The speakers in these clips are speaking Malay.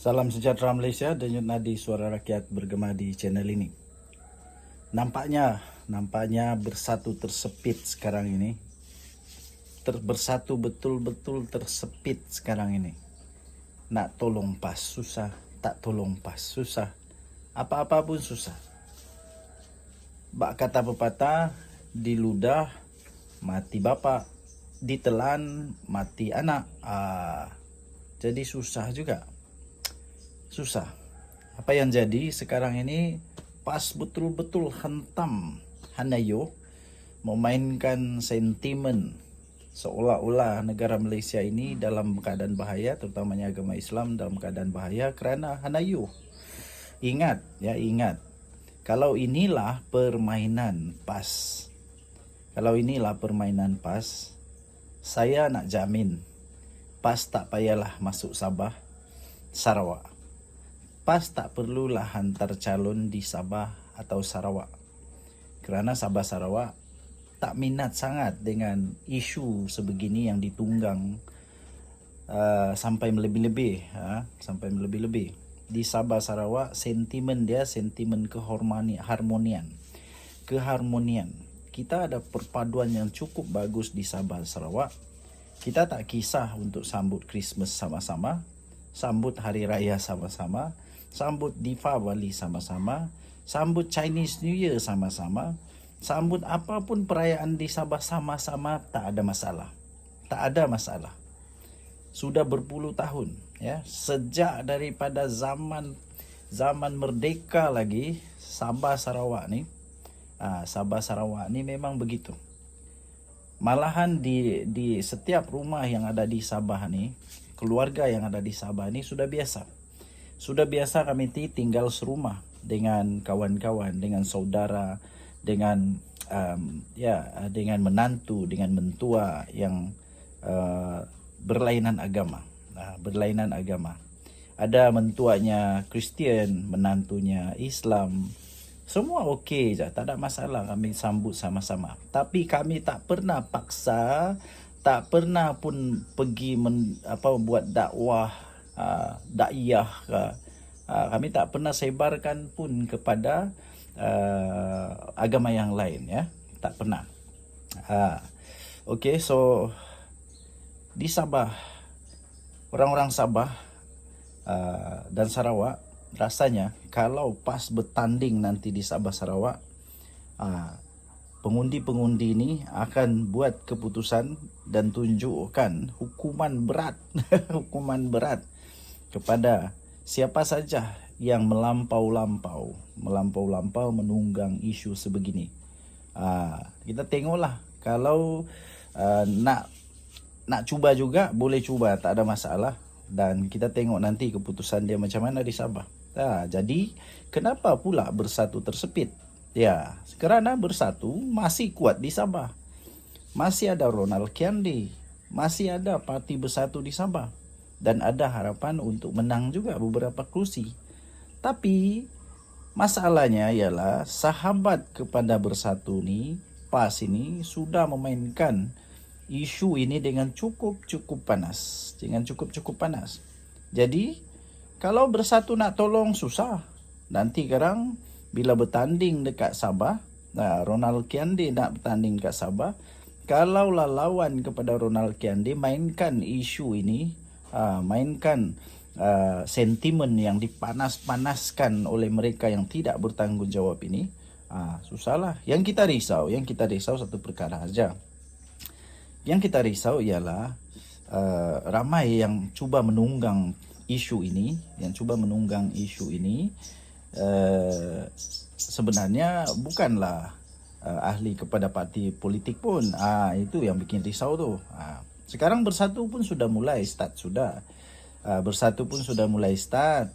Salam sejahtera Malaysia, denyut nadi suara rakyat bergema di channel ini. Nampaknya bersatu tersepit sekarang ini. Bersatu betul-betul tersepit sekarang ini. Nak tolong pas susah, tak tolong pas susah. Apa-apa pun susah. Bak kata pepatah, diludah mati bapak, ditelan mati anak. Jadi susah juga. Susah. Apa yang jadi sekarang ini pas betul-betul hentam Hanayo memainkan sentimen seolah-olah negara Malaysia ini dalam keadaan bahaya, terutamanya agama Islam dalam keadaan bahaya kerana Hanayo. Ingat. Kalau inilah permainan PAS. Saya nak jamin PAS tak payahlah masuk Sabah, Sarawak. PAS tak perlulah hantar calon di Sabah atau Sarawak. Kerana Sabah Sarawak tak minat sangat dengan isu sebegini yang ditunggang sampai melebih-lebih. Di Sabah Sarawak sentimen dia sentimen keharmonian. Kita ada perpaduan yang cukup bagus di Sabah Sarawak. Kita tak kisah untuk sambut Christmas sama-sama, sambut Hari Raya sama-sama, sambut Deepavali sama-sama, sambut Chinese New Year sama-sama, sambut apapun perayaan di Sabah sama-sama, tak ada masalah. Sudah berpuluh tahun, ya, sejak daripada zaman merdeka lagi Sabah Sarawak ni memang begitu. Malahan di setiap rumah yang ada di Sabah ni, keluarga yang ada di Sabah ni sudah biasa kami tinggal serumah dengan kawan-kawan, dengan saudara, dengan menantu, dengan mentua yang berlainan agama. Ada mentuanya Kristian, menantunya Islam. Semua okey je, tak ada masalah, kami sambut sama-sama. Tapi kami tak pernah paksa, tak pernah pun pergi buat dakwah, dakwah. Kami tak pernah sebarkan pun kepada agama yang lain, ya. Tak pernah. Okey, so di Sabah, orang-orang Sabah dan Sarawak rasanya kalau PAS bertanding nanti di Sabah Sarawak, pengundi-pengundi ini akan buat keputusan dan tunjukkan hukuman berat kepada siapa saja yang melampau-lampau menunggang isu sebegini. Kita tengoklah, kalau nak cuba juga boleh cuba, tak ada masalah, dan kita tengok nanti keputusan dia macam mana di Sabah. Jadi kenapa pula bersatu tersepit? Ya, kerana bersatu masih kuat di Sabah. Masih ada Ronald Kiandi, masih ada parti bersatu di Sabah, dan ada harapan untuk menang juga beberapa kerusi. Tapi masalahnya ialah sahabat kepada bersatu ni, PAS ini sudah memainkan isu ini dengan cukup panas. Jadi kalau bersatu nak tolong susah. Nanti sekarang bila bertanding dekat Sabah, Ronald Kiandi nak bertanding dekat Sabah, kalaulah lawan kepada Ronald Kiandi mainkan isu ini, mainkan sentimen yang dipanas-panaskan oleh mereka yang tidak bertanggungjawab ini, susahlah. Yang kita risau satu perkara saja. Yang kita risau ialah ramai yang cuba menunggang isu ini, sebenarnya bukanlah ahli kepada parti politik pun. Itu yang bikin risau tu. Sekarang bersatu pun sudah mulai start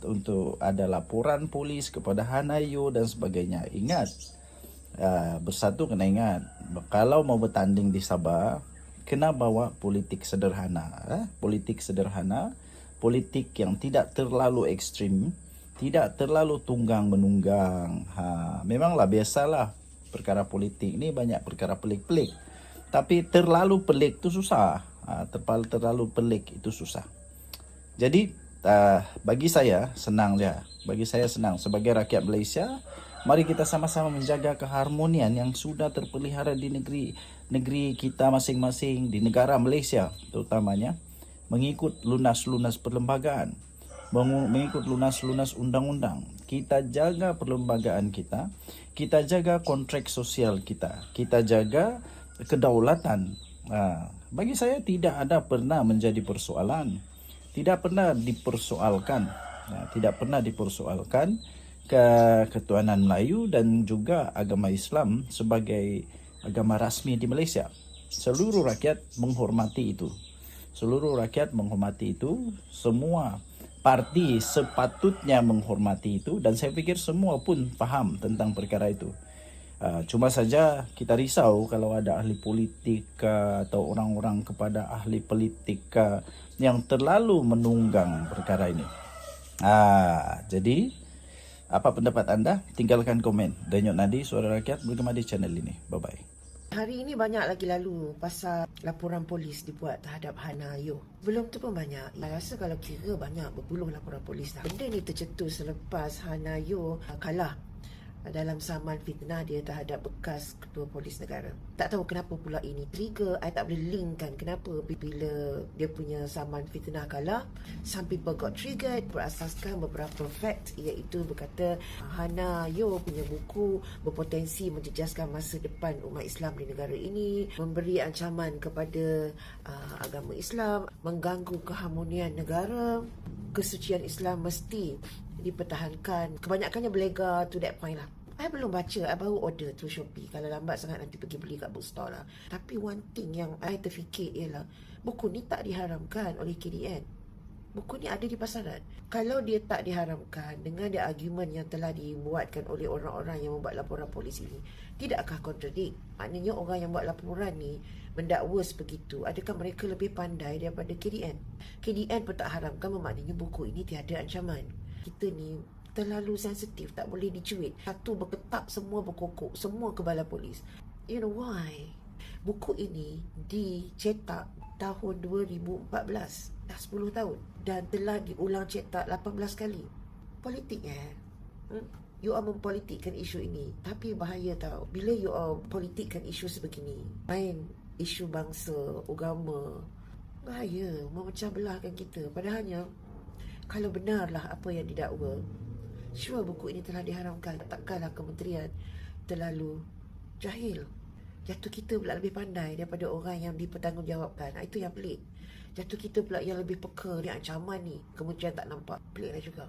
untuk ada laporan polis kepada Hanayo dan sebagainya. Ingat, bersatu kena ingat, kalau mau bertanding di Sabah, kena bawa politik sederhana. Politik yang tidak terlalu ekstrim, tidak terlalu tunggang-menunggang. Memanglah biasalah, perkara politik ni banyak perkara pelik-pelik. Tapi terlalu pelik tu susah. Terlalu pelik itu susah. Jadi Bagi saya senang dia. Bagi saya senang sebagai rakyat Malaysia, mari kita sama-sama menjaga keharmonian yang sudah terpelihara di negeri kita masing-masing, di negara Malaysia terutamanya, mengikut lunas-lunas perlembagaan, mengikut lunas-lunas undang-undang. Kita jaga perlembagaan kita jaga kontrak sosial kita jaga kedaulatan. Bagi saya tidak ada pernah menjadi persoalan, tidak pernah dipersoalkan, tidak pernah dipersoalkan ketuhanan Melayu dan juga agama Islam sebagai agama rasmi di Malaysia. Seluruh rakyat menghormati itu. Seluruh rakyat menghormati itu. Semua parti sepatutnya menghormati itu, dan saya pikir semua pun faham tentang perkara itu. Cuma saja kita risau kalau ada ahli politik atau orang-orang kepada ahli politik yang terlalu menunggang perkara ini. Jadi apa pendapat anda? Tinggalkan komen. Denyut Nadi, Suara Rakyat, bergema di channel ini. Bye-bye. Hari ini banyak lagi lalu pasal laporan polis dibuat terhadap Hana Yo. Belum tu pun banyak. Saya rasa kalau kira banyak berpuluh laporan polis dah. Benda ni tercetus selepas Hana Yo kalah dalam saman fitnah dia terhadap bekas ketua polis negara. Tak tahu kenapa pula ini trigger. I tak boleh linkkan kenapa bila dia punya saman fitnah kalah, some people got triggered berasaskan beberapa fact, iaitu berkata Hana Yo punya buku berpotensi menjejaskan masa depan umat Islam di negara ini, memberi ancaman kepada agama Islam, mengganggu keharmonian negara, kesucian Islam mesti dipertahankan. Kebanyakannya berlega to that point lah. I belum baca, I baru order tu Shopee. Kalau lambat sangat nanti pergi beli kat bookstore lah. Tapi one thing yang I terfikir ialah buku ni tak diharamkan oleh KDN. Buku ni ada di pasaran. Kalau dia tak diharamkan dengan dia argument yang telah dibuatkan oleh orang-orang yang membuat laporan polis ini, tidakkah kontradik? Maknanya orang yang buat laporan ni mendakwa sebegitu. Adakah mereka lebih pandai daripada KDN? KDN pun tak haramkan, memaknanya buku ini tiada ancaman. Kita ni terlalu sensitif, tak boleh dicuit. Satu berketak, semua berkokok, semua kebala polis. You know why? Buku ini dicetak tahun 2014, dah 10 tahun, dan telah diulang cetak 18 kali. Politik You are mempolitikkan isu ini. Tapi bahaya tau, bila you are politikkan isu sebegini, main isu bangsa, agama, bahaya, memecah belahkan kita. Padahalnya kalau benarlah apa yang didakwa, sure buku ini telah diharamkan. Takkanlah kementerian terlalu jahil. Jatuh kita pula lebih pandai daripada orang yang dipertanggungjawabkan. Itu yang pelik. Jatuh kita pula yang lebih peka ni ancaman ni, kementerian tak nampak. Peliklah juga.